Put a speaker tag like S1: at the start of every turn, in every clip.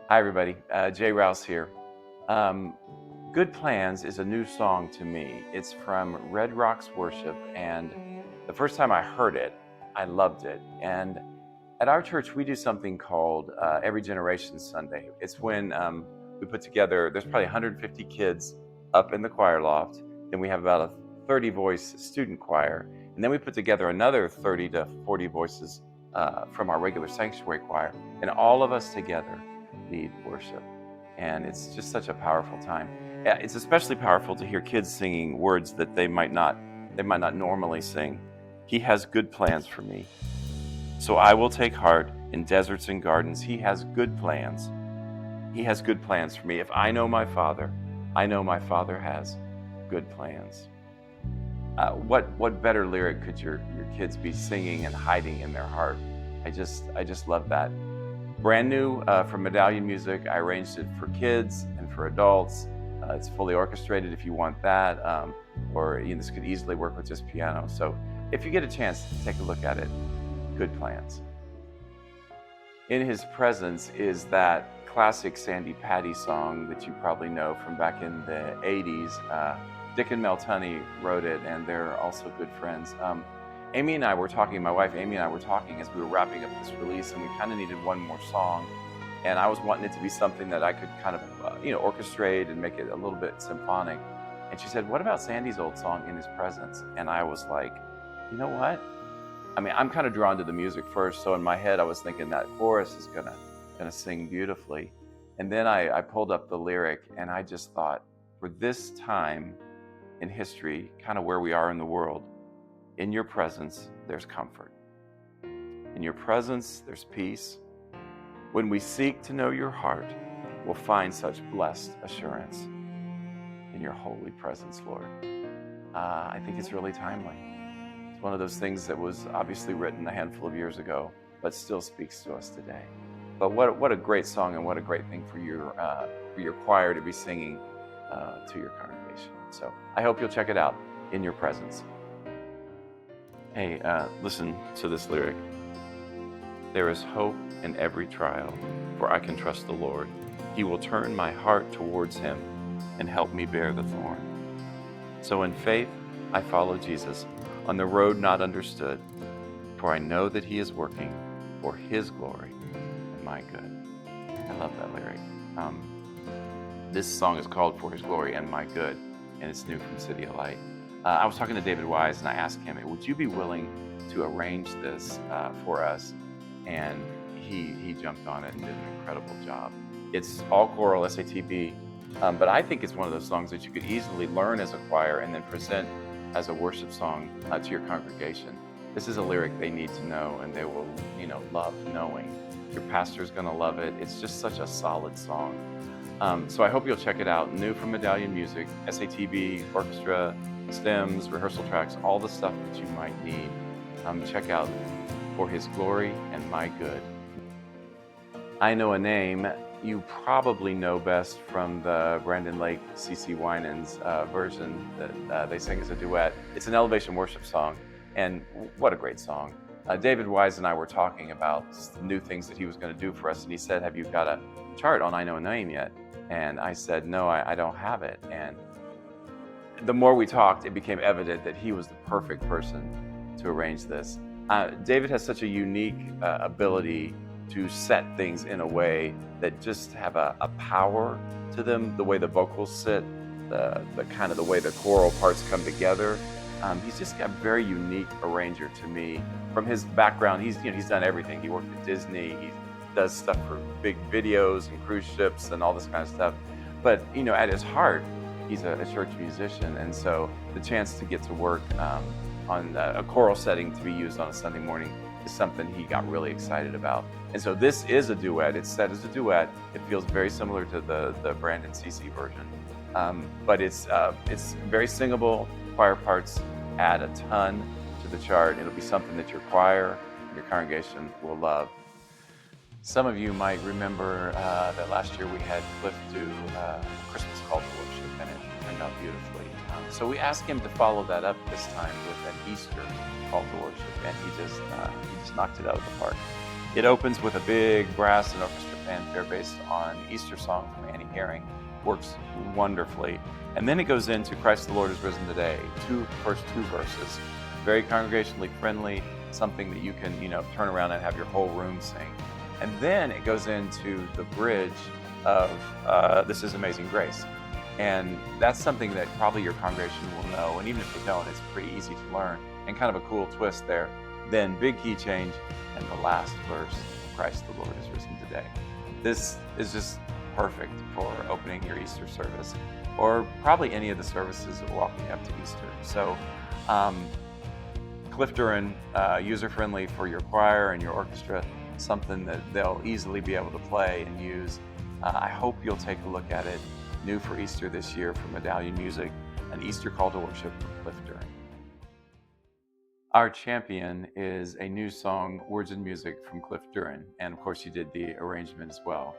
S1: Hi, everybody. Jay Rouse here. Um, Good Plans is a new song to me. It's from Red Rocks Worship, and the first time I heard it, I loved it. And at our church, we do something called Every Generation Sunday. It's when we put together, there's probably 150 kids up in the choir loft. Then we have about a 30 voice student choir. And then we put together another 30 to 40 voices from our regular sanctuary choir. And all of us together lead worship. And it's just such a powerful time. It's especially powerful to hear kids singing words that they might not normally sing. He has good plans for me. So I will take heart in deserts and gardens. He has good plans. He has good plans for me. If I know my Father, I know my Father has good plans. What better lyric could your kids be singing and hiding in their heart? I just love that. Brand new from Medallion Music. I arranged it for kids and for adults. It's fully orchestrated if you want that, or this could easily work with just piano. So if you get a chance, take a look at it. Good Plans. In His Presence is that classic Sandy Patty song that you probably know from back in the 80s. Dick and Mel Tunney wrote it, and they're also good friends. Amy and I were talking, my wife Amy and I were talking as we were wrapping up this release, and we kind of needed one more song. And I was wanting it to be something that I could kind of, orchestrate and make it a little bit symphonic. And she said, "What about Sandy's old song, In His Presence?" And I was like, you know what? I mean, I'm kind of drawn to the music first, so in my head I was thinking that chorus is gonna sing beautifully. And then I pulled up the lyric, and I just thought, for this time in history, kind of where we are in the world, in your presence there's comfort. In your presence there's peace. When we seek to know your heart, we'll find such blessed assurance in your holy presence, Lord. I think it's really timely. It's one of those things that was obviously written a handful of years ago, but still speaks to us today. But what a great song, and what a great thing for your choir to be singing to your congregation. So I hope you'll check it out, In Your Presence. Hey, listen to this lyric. There is hope in every trial, for I can trust the Lord. He will turn my heart towards Him and help me bear the thorn. So in faith, I follow Jesus on the road not understood, for I know that He is working for His glory and my good. I love that lyric. This song is called For His Glory and My Good, and it's new from City of Light. I was talking to David Wise, and I asked him, would you be willing to arrange this for us? And he jumped on it and did an incredible job. It's all choral, SATB, but I think it's one of those songs that you could easily learn as a choir and then present as a worship song to your congregation. This is a lyric they need to know, and they will, love knowing. Your pastor's going to love it. It's just such a solid song. So I hope you'll check it out. New from Medallion Music, SATB, orchestra, stems, rehearsal tracks, all the stuff that you might need. Check out For His Glory and My Good. I Know a Name, you probably know best from the Brandon Lake, CeCe Winans version that they sing as a duet. It's an elevation worship song, and what a great song. David Wise and I were talking about the new things that he was going to do for us, and he said, "Have you got a chart on I Know a Name yet?" And I said, "No, I don't have it." And the more we talked, it became evident that he was the perfect person to arrange this. David has such a unique ability to set things in a way that just have a power to them, the way the vocals sit, the kind of the way the choral parts come together. He's just got a very unique arranger to me. From his background, he's done everything. He worked at Disney, he does stuff for big videos and cruise ships and all this kind of stuff. But at his heart, he's a church musician, and so the chance to get to work on a choral setting to be used on a Sunday morning is something he got really excited about. And so this is a duet. It's set as a duet. It feels very similar to the Brandon CeCe version, but it's very singable. Choir parts add a ton to the chart. It'll be something that your choir, your congregation will love. Some of you might remember that last year we had Cliff do a Christmas call to worship, and it turned out beautifully. So we asked him to follow that up this time with an Easter call to worship, and he just knocked it out of the park. It opens with a big brass and orchestra fanfare based on Easter song from Annie Herring. Works wonderfully. And then it goes into Christ the Lord is risen today. First two verses. Very congregationally friendly, something that you can, turn around and have your whole room sing. And then it goes into the bridge of This is Amazing Grace. And that's something that probably your congregation will know. And even if they don't, it's pretty easy to learn. And kind of a cool twist there. Then big key change and the last verse, Christ the Lord is risen today. This is just perfect for opening your Easter service, or probably any of the services walking up to Easter. So Cliff Duran, user-friendly for your choir and your orchestra, something that they'll easily be able to play and use. I hope you'll take a look at it. New for Easter this year from Medallion Music, an Easter call to worship from Cliff Duran. Our Champion is a new song, words and music from Cliff Duran, and of course he did the arrangement as well.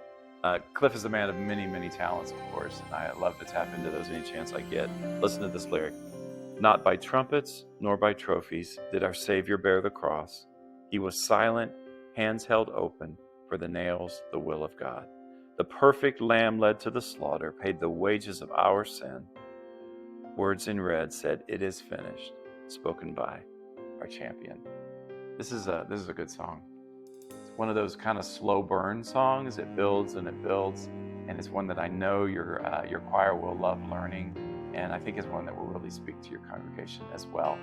S1: Cliff is a man of many, many talents, of course, and I love to tap into those any chance I get. Listen to this lyric. Not by trumpets nor by trophies did our Savior bear the cross. He was silent, hands held open, for the nails, the will of God. The perfect Lamb led to the slaughter, paid the wages of our sin. Words in red said, "It is finished," spoken by our Champion. This is a good song. It's one of those kind of slow burn songs. It builds and it builds, and it's one that I know your choir will love learning, and I think is one that will really speak to your congregation as well.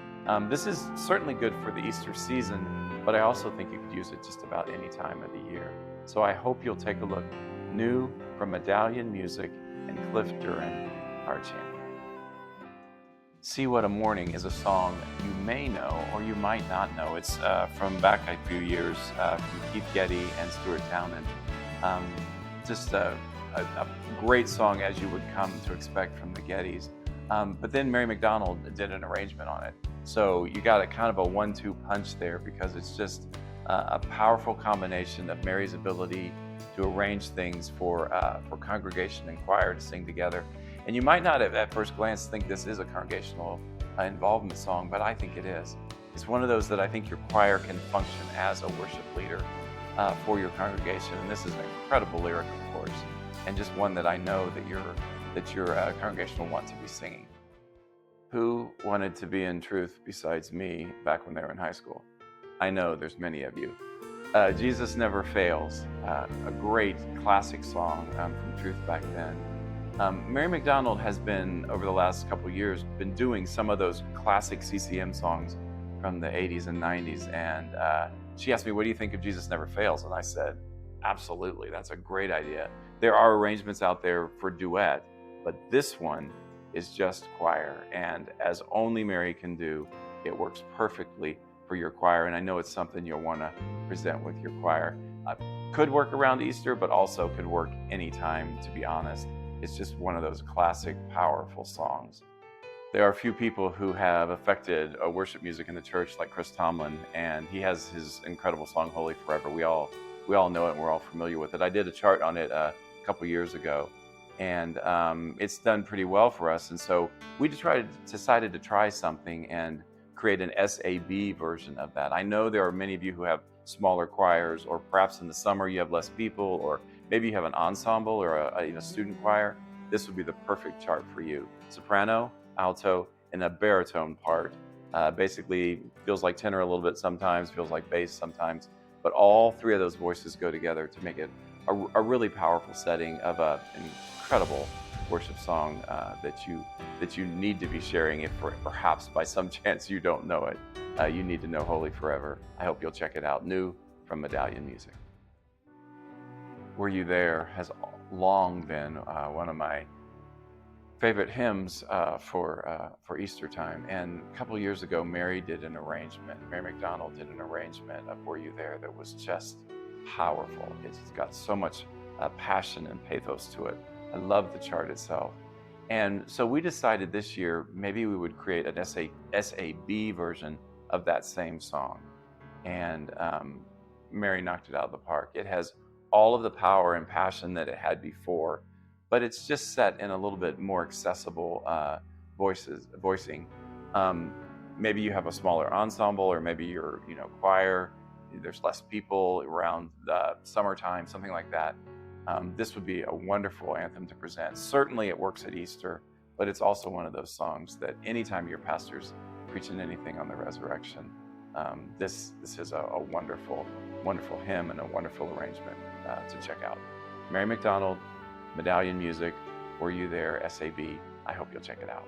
S1: This is certainly good for the Easter season, but I also think you could use it just about any time of the year. So I hope you'll take a look. New from Medallion Music and Cliff Duran, our Champion. See What a Morning is a song you may know or you might not know. It's from back a few years from Keith Getty and Stuart Townend. Just a great song as you would come to expect from the Gettys. But then Mary McDonald did an arrangement on it. So you got a kind of a 1-2 punch there, because it's just a powerful combination of Mary's ability to arrange things for congregation and choir to sing together. And you might not at first glance think this is a congregational involvement song, but I think it is. It's one of those that I think your choir can function as a worship leader for your congregation. And this is an incredible lyric, of course, and just one that I know that your congregation will want to be singing. Who wanted to be in Truth besides me back when they were in high school? I know there's many of you. Jesus Never Fails, a great classic song from Truth back then. Mary McDonald has been, over the last couple of years, been doing some of those classic CCM songs from the 80s and 90s. And she asked me, what do you think of Jesus Never Fails? And I said, absolutely, that's a great idea. There are arrangements out there for duet, but this one is just choir. And as only Mary can do, it works perfectly for your choir. And I know it's something you'll want to present with your choir. Could work around Easter, but also could work anytime, to be honest. It's just one of those classic, powerful songs. There are a few people who have affected worship music in the church, like Chris Tomlin, and he has his incredible song, Holy Forever. We all know it, and we're all familiar with it. I did a chart on it a couple years ago, and it's done pretty well for us. And so we decided to try something and create an SAB version of that. I know there are many of you who have smaller choirs, or perhaps in the summer you have less people, or maybe you have an ensemble or a student choir. This would be the perfect chart for you. Soprano, alto, and a baritone part. Basically feels like tenor a little bit sometimes, feels like bass sometimes, but all three of those voices go together to make it a really powerful setting of an incredible worship song that you need to be sharing. If perhaps by some chance you don't know it, you need to know Holy Forever. I hope you'll check it out. New from Medallion Music. Were You There has long been one of my favorite hymns for Easter time. And a couple years ago, Mary McDonald did an arrangement of Were You There that was just powerful. It's got so much passion and pathos to it. I love the chart itself. And so we decided this year, maybe we would create an SAB version of that same song. And Mary knocked it out of the park. It has all of the power and passion that it had before, but it's just set in a little bit more accessible voicing. Maybe you have a smaller ensemble, or maybe your choir there's less people around the summertime, something like that. This would be a wonderful anthem to present. Certainly it works at Easter, but it's also one of those songs that anytime your pastor's preaching anything on the resurrection, this is a wonderful, wonderful hymn and a wonderful arrangement to check out. Mary McDonald, Medallion Music, Were You There, SAB. I hope you'll check it out.